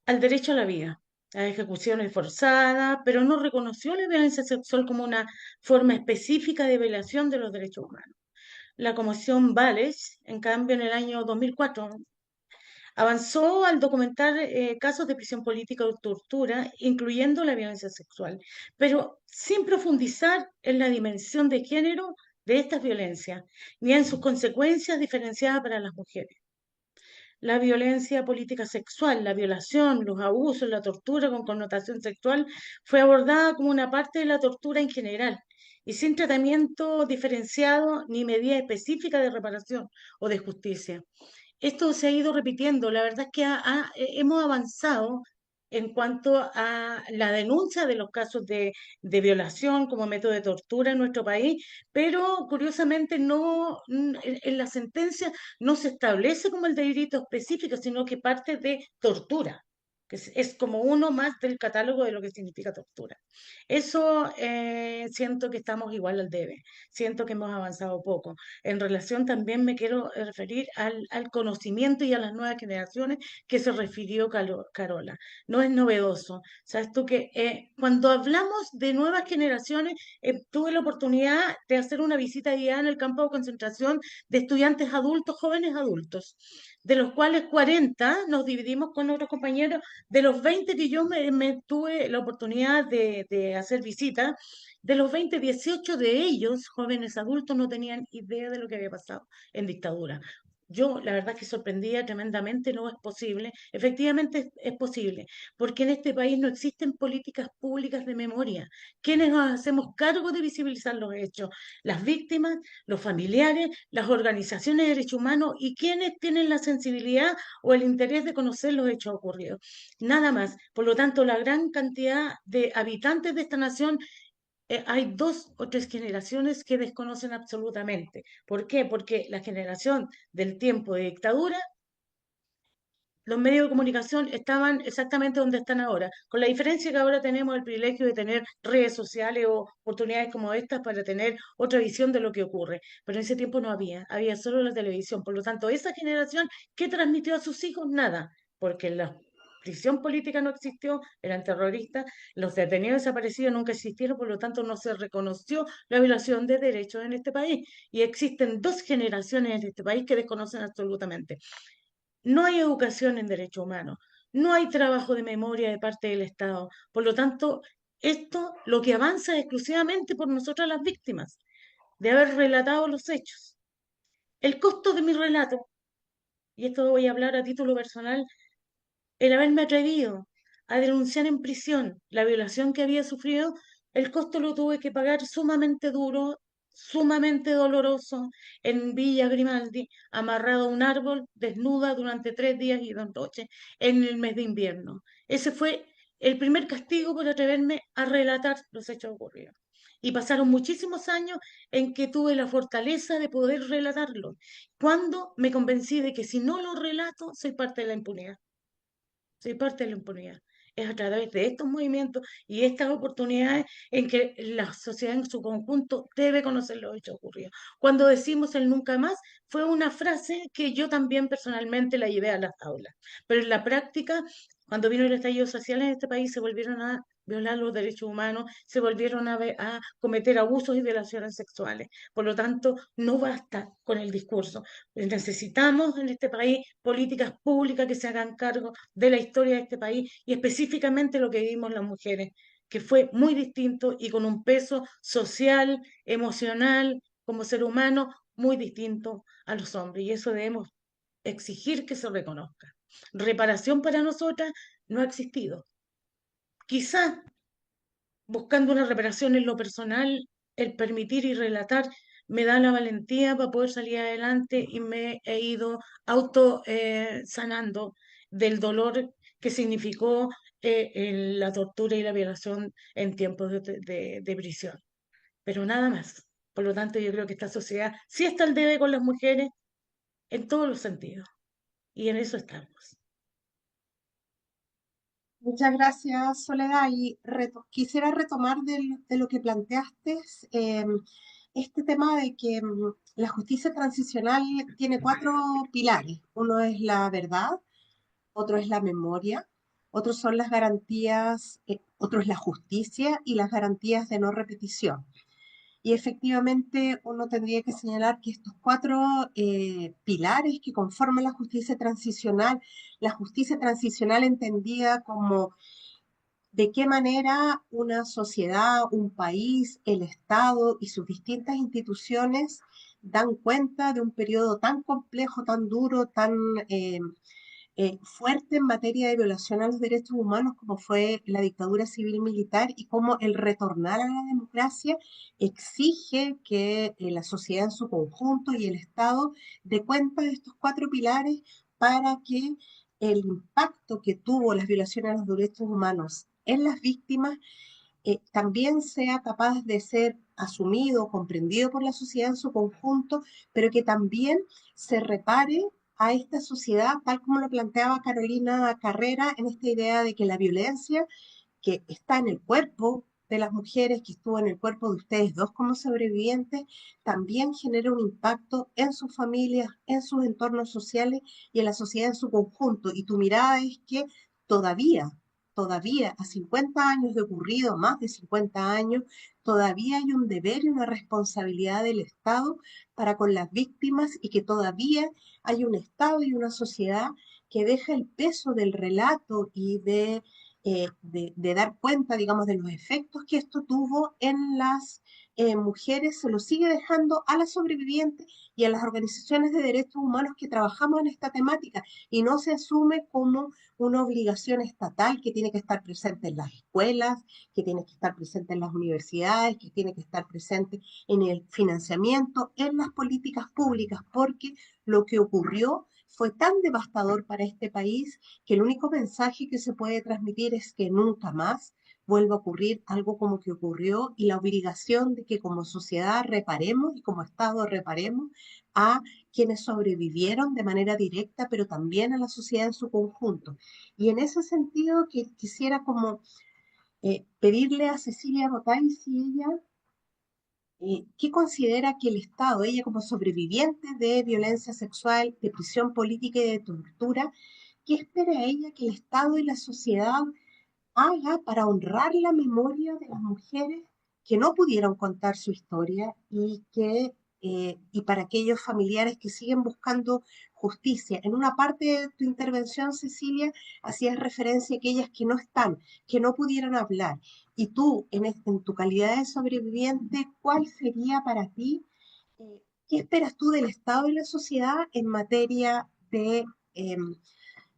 al derecho a la vida, a ejecuciones forzadas, pero no reconoció la violencia sexual como una forma específica de violación de los derechos humanos. La Comisión Vales, en cambio, en el año 2004, avanzó al documentar casos de prisión política o tortura, incluyendo la violencia sexual, pero sin profundizar en la dimensión de género de estas violencias, ni en sus consecuencias diferenciadas para las mujeres. La violencia política sexual, la violación, los abusos, la tortura con connotación sexual fue abordada como una parte de la tortura en general y sin tratamiento diferenciado ni medida específica de reparación o de justicia. Esto se ha ido repitiendo. La verdad es que hemos avanzado en cuanto a la denuncia de los casos de violación como método de tortura en nuestro país, pero curiosamente en la sentencia no se establece como el delito específico, sino que parte de tortura, que es como uno más del catálogo de lo que significa tortura. Eso siento que estamos igual al debe, siento que hemos avanzado poco. En relación también me quiero referir al conocimiento y a las nuevas generaciones que se refirió Carola. No es novedoso. Sabes tú que cuando hablamos de nuevas generaciones, tuve la oportunidad de hacer una visita guiada en el campo de concentración de estudiantes adultos, jóvenes adultos, de los cuales 40 nos dividimos con otros compañeros, de los 20 que yo me tuve la oportunidad de hacer visita, de los 20, 18 de ellos, jóvenes adultos, no tenían idea de lo que había pasado en dictadura. Yo, la verdad, que sorprendía tremendamente, no es posible. Efectivamente es posible, porque en este país no existen políticas públicas de memoria. ¿Quiénes nos hacemos cargo de visibilizar los hechos? Las víctimas, los familiares, las organizaciones de derechos humanos y quienes tienen la sensibilidad o el interés de conocer los hechos ocurridos. Nada más. Por lo tanto, la gran cantidad de habitantes de esta nación, hay dos o tres generaciones que desconocen absolutamente. ¿Por qué? Porque la generación del tiempo de dictadura, los medios de comunicación estaban exactamente donde están ahora, con la diferencia que ahora tenemos el privilegio de tener redes sociales o oportunidades como estas para tener otra visión de lo que ocurre. Pero en ese tiempo no había solo la televisión. Por lo tanto, esa generación, ¿qué transmitió a sus hijos? Nada, porque la prisión política no existió, eran terroristas, los detenidos desaparecidos nunca existieron, por lo tanto no se reconoció la violación de derechos en este país. Y existen dos generaciones en este país que desconocen absolutamente. No hay educación en derechos humanos, no hay trabajo de memoria de parte del Estado. Por lo tanto, esto lo que avanza es exclusivamente por nosotras las víctimas, de haber relatado los hechos. El costo de mi relato, y esto voy a hablar a título personal, el haberme atrevido a denunciar en prisión la violación que había sufrido, el costo lo tuve que pagar sumamente duro, sumamente doloroso, en Villa Grimaldi, amarrado a un árbol, desnuda durante 3 días y 2 noches, en el mes de invierno. Ese fue el primer castigo por atreverme a relatar los hechos ocurridos. Y pasaron muchísimos años en que tuve la fortaleza de poder relatarlo, cuando me convencí de que si no lo relato, soy parte de la impunidad. Soy parte de la impunidad. Es a través de estos movimientos y estas oportunidades en que la sociedad en su conjunto debe conocer los hechos ocurridos. Cuando decimos el nunca más, fue una frase que yo también personalmente la llevé a las aulas. Pero en la práctica, cuando vino el estallido social en este país, se volvieron a violar los derechos humanos, se volvieron a cometer abusos y violaciones sexuales. Por lo tanto, no basta con el discurso. Necesitamos en este país políticas públicas que se hagan cargo de la historia de este país y específicamente lo que vivimos las mujeres, que fue muy distinto y con un peso social, emocional, como ser humano, muy distinto a los hombres. Y eso debemos exigir que se reconozca. Reparación para nosotras no ha existido. Quizá buscando una reparación en lo personal, el permitir y relatar me da la valentía para poder salir adelante y me he ido auto sanando del dolor que significó la tortura y la violación en tiempos de prisión. Pero nada más. Por lo tanto, yo creo que esta sociedad sí está al debe con las mujeres en todos los sentidos. Y en eso estamos. Muchas gracias, Soledad. Y quisiera retomar de lo que planteaste, este tema de que la justicia transicional tiene cuatro pilares. Uno es la verdad, otro es la memoria, otros son las garantías, otro es la justicia y las garantías de no repetición. Y efectivamente uno tendría que señalar que estos cuatro pilares que conforman la justicia transicional entendida como de qué manera una sociedad, un país, el Estado y sus distintas instituciones dan cuenta de un periodo tan complejo, tan duro, tan eh, fuerte en materia de violación a los derechos humanos como fue la dictadura civil militar y cómo el retornar a la democracia exige que la sociedad en su conjunto y el Estado dé cuenta de estos cuatro pilares para que el impacto que tuvo las violaciones a los derechos humanos en las víctimas también sea capaz de ser asumido, comprendido por la sociedad en su conjunto, pero que también se repare a esta sociedad, tal como lo planteaba Carolina Carrera, en esta idea de que la violencia que está en el cuerpo de las mujeres, que estuvo en el cuerpo de ustedes dos como sobrevivientes, también genera un impacto en sus familias, en sus entornos sociales y en la sociedad en su conjunto. Y tu mirada es que todavía, todavía a 50 años de ocurrido, más de 50 años, todavía hay un deber y una responsabilidad del Estado para con las víctimas y que todavía hay un Estado y una sociedad que deja el peso del relato y de dar cuenta, digamos, de los efectos que esto tuvo en las mujeres, se lo sigue dejando a las sobrevivientes y a las organizaciones de derechos humanos que trabajamos en esta temática y no se asume como una obligación estatal que tiene que estar presente en las escuelas, que tiene que estar presente en las universidades, que tiene que estar presente en el financiamiento, en las políticas públicas, porque lo que ocurrió fue tan devastador para este país que el único mensaje que se puede transmitir es que nunca más vuelva a ocurrir algo como que ocurrió y la obligación de que como sociedad reparemos y como Estado reparemos a quienes sobrevivieron de manera directa, pero también a la sociedad en su conjunto. Y en ese sentido que quisiera como pedirle a Cecilia Botay si ella, ¿qué considera que el Estado, ella como sobreviviente de violencia sexual, de prisión política y de tortura, qué espera ella que el Estado y la sociedad haga para honrar la memoria de las mujeres que no pudieron contar su historia y para aquellos familiares que siguen buscando justicia? En una parte de tu intervención, Cecilia, hacías referencia a aquellas que no están, que no pudieron hablar. Y tú, en tu calidad de sobreviviente, ¿cuál sería para ti, qué esperas tú del Estado y la sociedad en materia de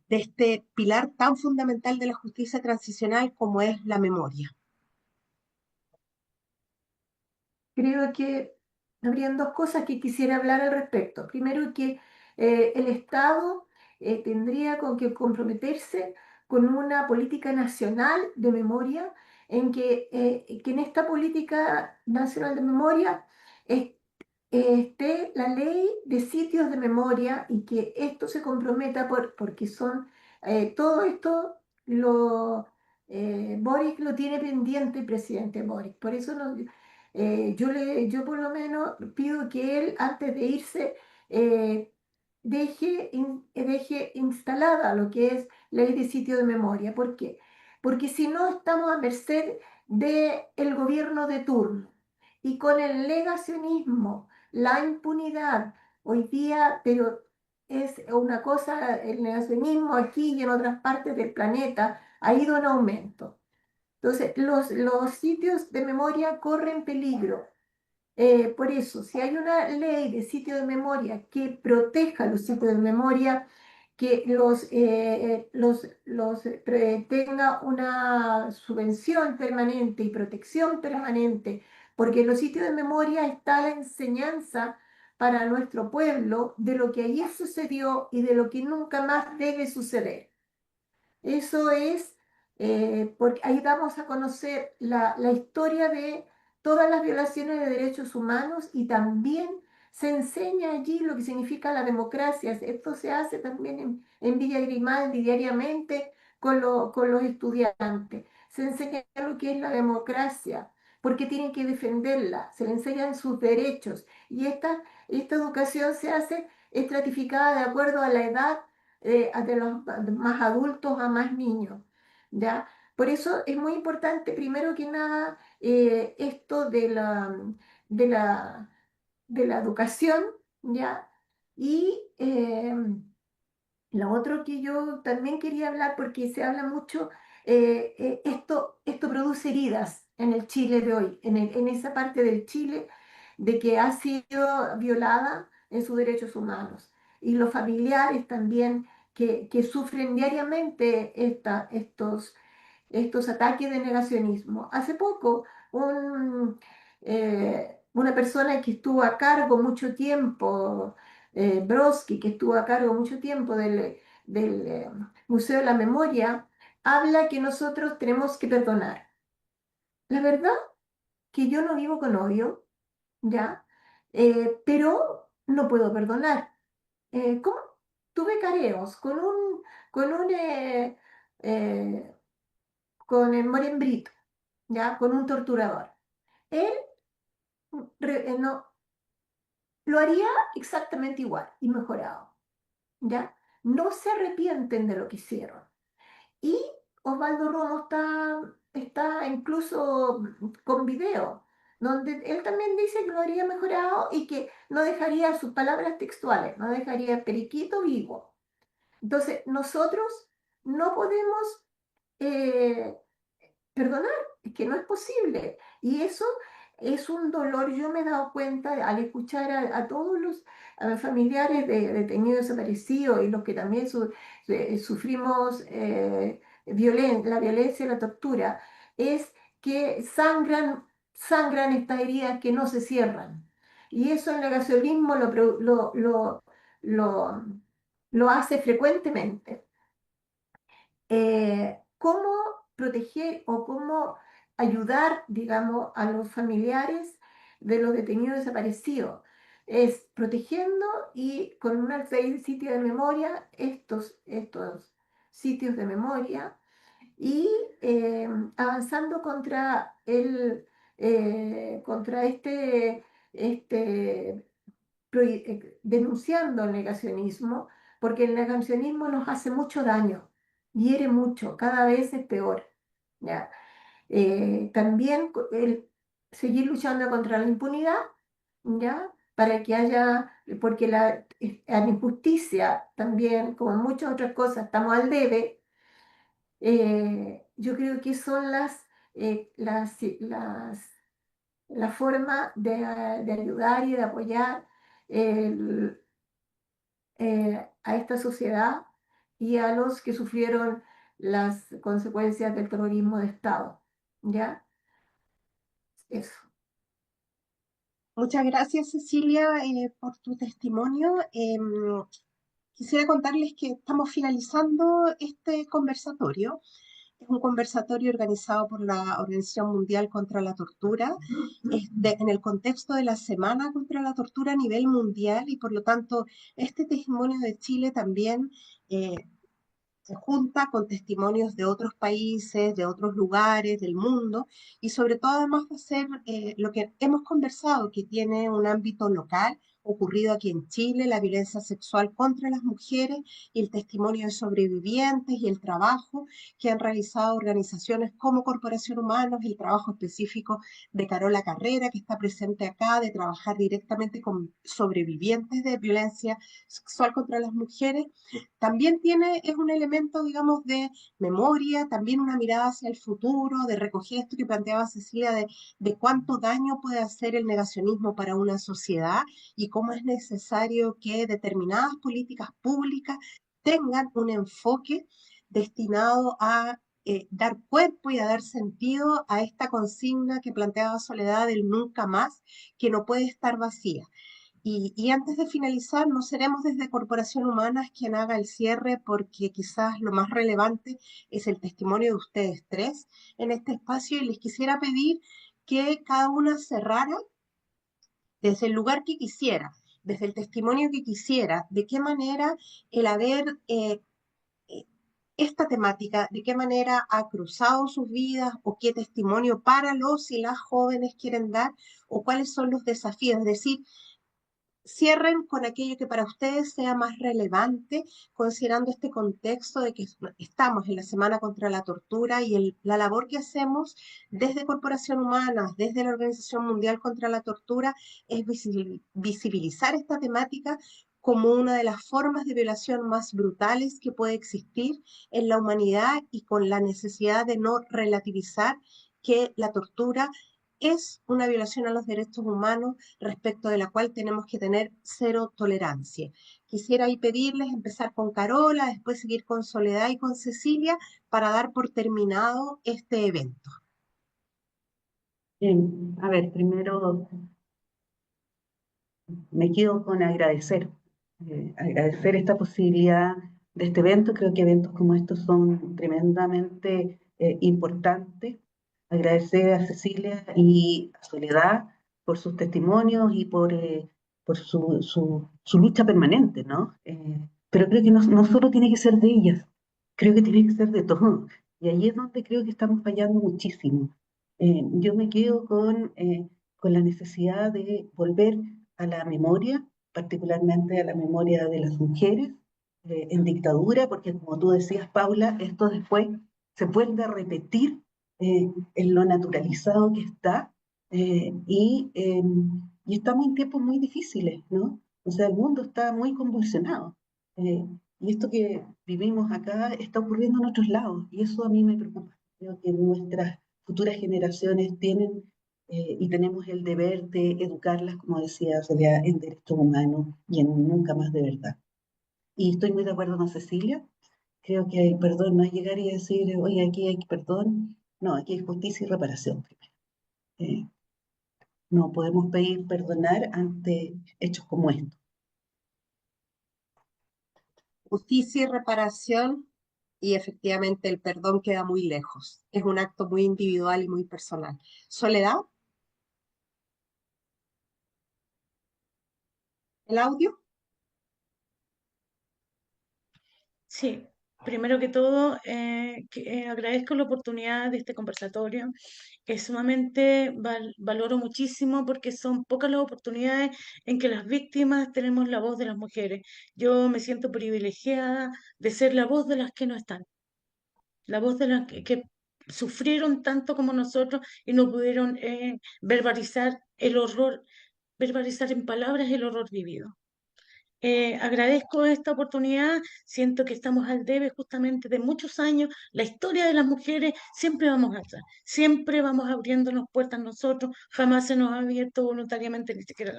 este pilar tan fundamental de la justicia transicional como es la memoria? Creo que habrían dos cosas que quisiera hablar al respecto. Primero, que el Estado tendría que comprometerse con una política nacional de memoria, que en esta política nacional de memoria es- esté la ley de sitios de memoria y que esto se comprometa porque son todo esto Boric lo tiene pendiente, el presidente Boric. Por eso yo por lo menos pido que él, antes de irse, eh, deje instalada lo que es ley de sitio de memoria. ¿Por qué? Porque si no estamos a merced del gobierno de turno. Y con el negacionismo, la impunidad, hoy día, pero es una cosa, el negacionismo aquí y en otras partes del planeta ha ido en aumento. Entonces, los sitios de memoria corren peligro. Por eso, si hay una ley de sitio de memoria que proteja los sitios de memoria, que tenga una subvención permanente y protección permanente porque en los sitios de memoria está la enseñanza para nuestro pueblo de lo que ayer sucedió y de lo que nunca más debe suceder. Eso es, porque ahí damos a conocer la historia de todas las violaciones de derechos humanos y también se enseña allí lo que significa la democracia. Esto se hace también en Villa Grimaldi diariamente con los estudiantes. Se enseña lo que es la democracia, porque tienen que defenderla, se le enseñan sus derechos y esta educación se hace estratificada de acuerdo a la edad de los más adultos a más niños, ¿ya? Por eso es muy importante, primero que nada, esto de la, de la educación, ¿ya? Y lo otro que yo también quería hablar, porque se habla mucho, esto produce heridas en el Chile de hoy, en esa parte del Chile de que ha sido violada en sus derechos humanos. Y los familiares también que sufren diariamente estos ataques de negacionismo. Hace poco, una persona que estuvo a cargo mucho tiempo, Brodsky, que estuvo a cargo mucho tiempo del Museo de la Memoria, habla que nosotros tenemos que perdonar. La verdad que yo no vivo con odio, ¿ya? Pero no puedo perdonar. ¿Cómo? Tuve careos con eh, con el Moren Brito, ¿ya? Con un torturador. Él no, lo haría exactamente igual y mejorado, ¿ya? No se arrepienten de lo que hicieron. Y Osvaldo Romo está incluso con video, donde él también dice que lo haría mejorado y que no dejaría sus palabras textuales, no dejaría el periquito vivo. Entonces, nosotros no podemos eh, perdonar, es que no es posible. Y eso es un dolor. Yo me he dado cuenta al escuchar a todos los familiares de detenidos desaparecidos y los que también sufrimos la violencia y la tortura, es que sangran estas heridas que no se cierran. Y eso el negacionismo lo, lo hace frecuentemente. ¿Cómo proteger o cómo ayudar, digamos, a los familiares de los detenidos desaparecidos? Es protegiendo y con una sitio de memoria, estos sitios de memoria, y avanzando contra este denunciando el negacionismo, porque el negacionismo nos hace mucho daño, hiere mucho, cada vez es peor, ¿ya? También el seguir luchando contra la impunidad, ¿ya? Para que haya, porque a la injusticia también, como en muchas otras cosas, estamos al debe. Yo creo que son la forma de ayudar y de apoyar el, a esta sociedad y a los que sufrieron las consecuencias del terrorismo de Estado. ¿Ya? Eso. Muchas gracias, Cecilia, por tu testimonio. Quisiera contarles que estamos finalizando este conversatorio. Es un conversatorio organizado por la Organización Mundial contra la Tortura, en el contexto de la Semana contra la Tortura a nivel mundial, y por lo tanto este testimonio de Chile también eh, se junta con testimonios de otros países, de otros lugares del mundo, y sobre todo además va a ser lo que hemos conversado, que tiene un ámbito local ocurrido aquí en Chile, la violencia sexual contra las mujeres y el testimonio de sobrevivientes y el trabajo que han realizado organizaciones como Corporación Humanos, el trabajo específico de Carola Carrera, que está presente acá, de trabajar directamente con sobrevivientes de violencia sexual contra las mujeres. También es un elemento, digamos, de memoria, también una mirada hacia el futuro, de recoger esto que planteaba Cecilia, de cuánto daño puede hacer el negacionismo para una sociedad y cómo es necesario que determinadas políticas públicas tengan un enfoque destinado a dar cuerpo y a dar sentido a esta consigna que planteaba Soledad del nunca más, que no puede estar vacía. Y antes de finalizar, no seremos desde Corporación Humanas quien haga el cierre, porque quizás lo más relevante es el testimonio de ustedes tres en este espacio, y les quisiera pedir que cada una cerrara desde el lugar que quisiera, desde el testimonio que quisiera, de qué manera el haber eh, esta temática, de qué manera ha cruzado sus vidas, o qué testimonio para los y las jóvenes quieren dar, o cuáles son los desafíos. Es decir, cierren con aquello que para ustedes sea más relevante, considerando este contexto de que estamos en la Semana contra la Tortura, y la labor que hacemos desde Corporación Humanas, desde la Organización Mundial contra la Tortura, es visibilizar esta temática como una de las formas de violación más brutales que puede existir en la humanidad, y con la necesidad de no relativizar que la tortura es una violación a los derechos humanos, respecto de la cual tenemos que tener cero tolerancia. Quisiera ahí pedirles empezar con Carola, después seguir con Soledad y con Cecilia, para dar por terminado este evento. A ver, primero me quedo con agradecer esta posibilidad de este evento. Creo que eventos como estos son tremendamente importantes. Agradecer a Cecilia y a Soledad por sus testimonios y por su lucha permanente, ¿no? Pero creo que no solo tiene que ser de ellas, creo que tiene que ser de todos. Y ahí es donde creo que estamos fallando muchísimo. Yo me quedo con la necesidad de volver a la memoria, particularmente a la memoria de las mujeres en dictadura, porque como tú decías, Paula, esto después se vuelve a repetir en lo naturalizado que está, y estamos en tiempos muy difíciles, ¿no? O sea, el mundo está muy convulsionado. eh, y esto que vivimos acá está ocurriendo en otros lados, y eso a mí me preocupa. Creo que nuestras futuras generaciones tienen y tenemos el deber de educarlas, como decía Soledad, en derechos humanos y en nunca más de verdad. Y estoy muy de acuerdo con Cecilia. Creo que hay perdón, no es llegar y decir, oye, aquí hay perdón. No, aquí hay justicia y reparación primero. Eh, no podemos pedir perdonar ante hechos como estos. Justicia y reparación, y efectivamente el perdón queda muy lejos. Es un acto muy individual y muy personal. Soledad, el audio. Sí, primero que todo, agradezco la oportunidad de este conversatorio, que sumamente valoro muchísimo, porque son pocas las oportunidades en que las víctimas tenemos la voz de las mujeres. Yo me siento privilegiada de ser la voz de las que no están, la voz de las que sufrieron tanto como nosotros y no pudieron verbalizar el horror, verbalizar en palabras el horror vivido. Agradezco esta oportunidad, siento que estamos al debe justamente de muchos años. La historia de las mujeres siempre vamos atrás, siempre vamos abriéndonos puertas nosotros, jamás se nos ha abierto voluntariamente ni siquiera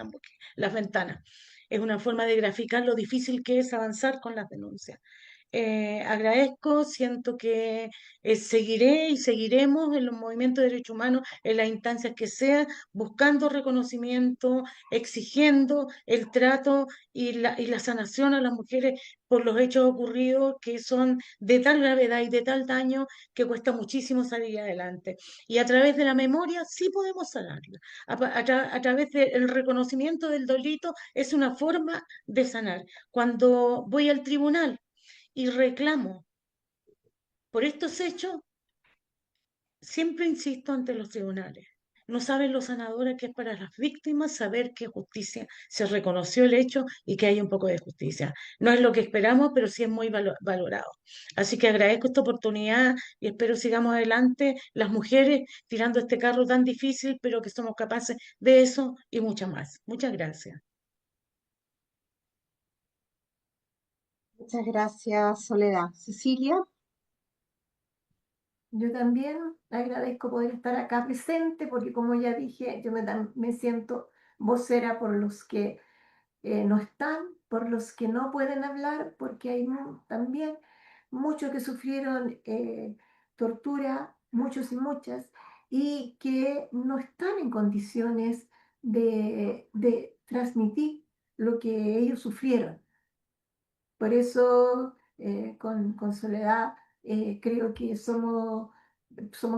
las ventanas. Es una forma de graficar lo difícil que es avanzar con las denuncias. Agradezco, siento que seguiré y seguiremos en los movimientos de derechos humanos, en las instancias que sean, buscando reconocimiento, exigiendo el trato y la sanación a las mujeres por los hechos ocurridos, que son de tal gravedad y de tal daño que cuesta muchísimo salir adelante. Y a través de la memoria sí podemos sanarla. A través del reconocimiento del delito es una forma de sanar. Cuando voy al tribunal y reclamo por estos hechos, siempre insisto ante los tribunales. No saben lo sanadora que es para las víctimas saber que justicia se reconoció el hecho y que hay un poco de justicia. No es lo que esperamos, pero sí es muy valorado. Así que agradezco esta oportunidad y espero sigamos adelante las mujeres tirando este carro tan difícil, pero que somos capaces de eso y mucho más. Muchas gracias. Muchas gracias, Soledad. Cecilia. Yo también agradezco poder estar acá presente, porque como ya dije, yo me siento vocera por los que no están, por los que no pueden hablar, porque hay también muchos que sufrieron tortura, muchos y muchas, y que no están en condiciones de transmitir lo que ellos sufrieron. Por eso, con Soledad, creo que somos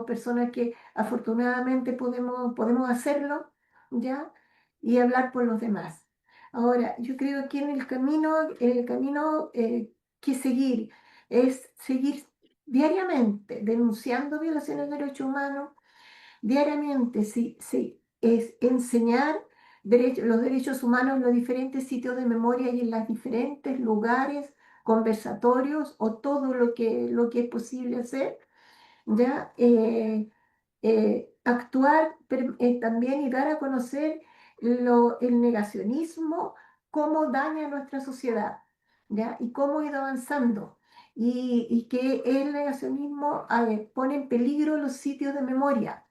personas que afortunadamente podemos hacerlo, ¿ya? Y hablar por los demás. Ahora, yo creo que en el camino que seguir es seguir diariamente denunciando violaciones de derechos humanos, diariamente, sí, sí, es enseñar los derechos humanos en los diferentes sitios de memoria y en los diferentes lugares, conversatorios o todo lo que es posible hacer, ¿ya? Actuar también y dar a conocer el negacionismo, cómo daña a nuestra sociedad, ¿ya? Y cómo ha ido avanzando. Y que el negacionismo pone en peligro los sitios de memoria.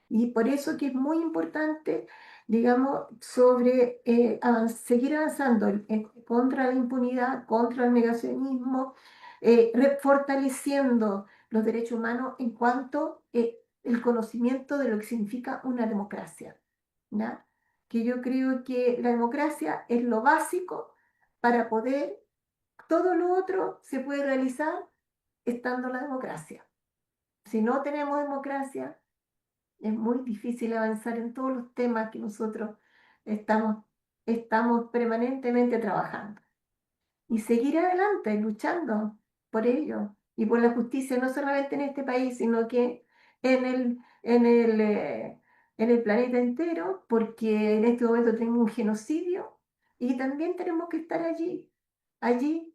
Y por eso que es muy importante, digamos, seguir avanzando contra la impunidad, contra el negacionismo, fortaleciendo los derechos humanos en cuanto el conocimiento de lo que significa una democracia, ¿ya? Que yo creo que la democracia es lo básico para poder, todo lo otro se puede realizar estando la democracia. Si no tenemos democracia, es muy difícil avanzar en todos los temas que nosotros estamos, estamos permanentemente trabajando. Y seguir adelante, luchando por ello y por la justicia, no solamente en este país, sino que en el planeta entero, porque en este momento tenemos un genocidio y también tenemos que estar allí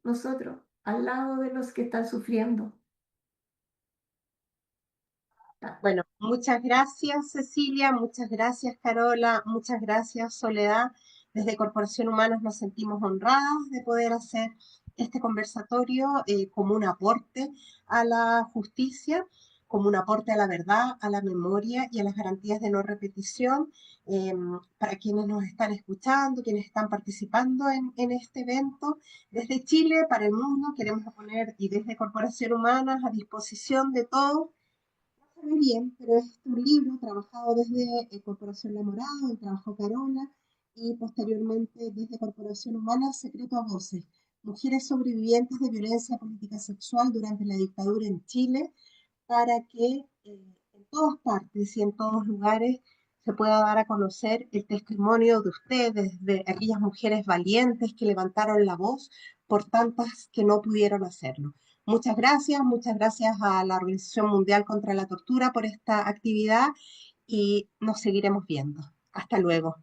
nosotros, al lado de los que están sufriendo. Bueno, muchas gracias Cecilia, muchas gracias Carola, muchas gracias Soledad. Desde Corporación Humanos nos sentimos honradas de poder hacer este conversatorio como un aporte a la justicia, como un aporte a la verdad, a la memoria y a las garantías de no repetición. eh, para quienes nos están escuchando, quienes están participando en este evento, desde Chile para el mundo, queremos poner y desde Corporación Humanas a disposición de todos. Muy bien, pero es un libro trabajado desde Corporación La Morada, el trabajo Carola, y posteriormente desde Corporación Humana, Secreto a Voces, mujeres sobrevivientes de violencia política sexual durante la dictadura en Chile, para que en todas partes y en todos lugares se pueda dar a conocer el testimonio de ustedes, de aquellas mujeres valientes que levantaron la voz por tantas que no pudieron hacerlo. Muchas gracias a la Organización Mundial contra la Tortura por esta actividad y nos seguiremos viendo. Hasta luego.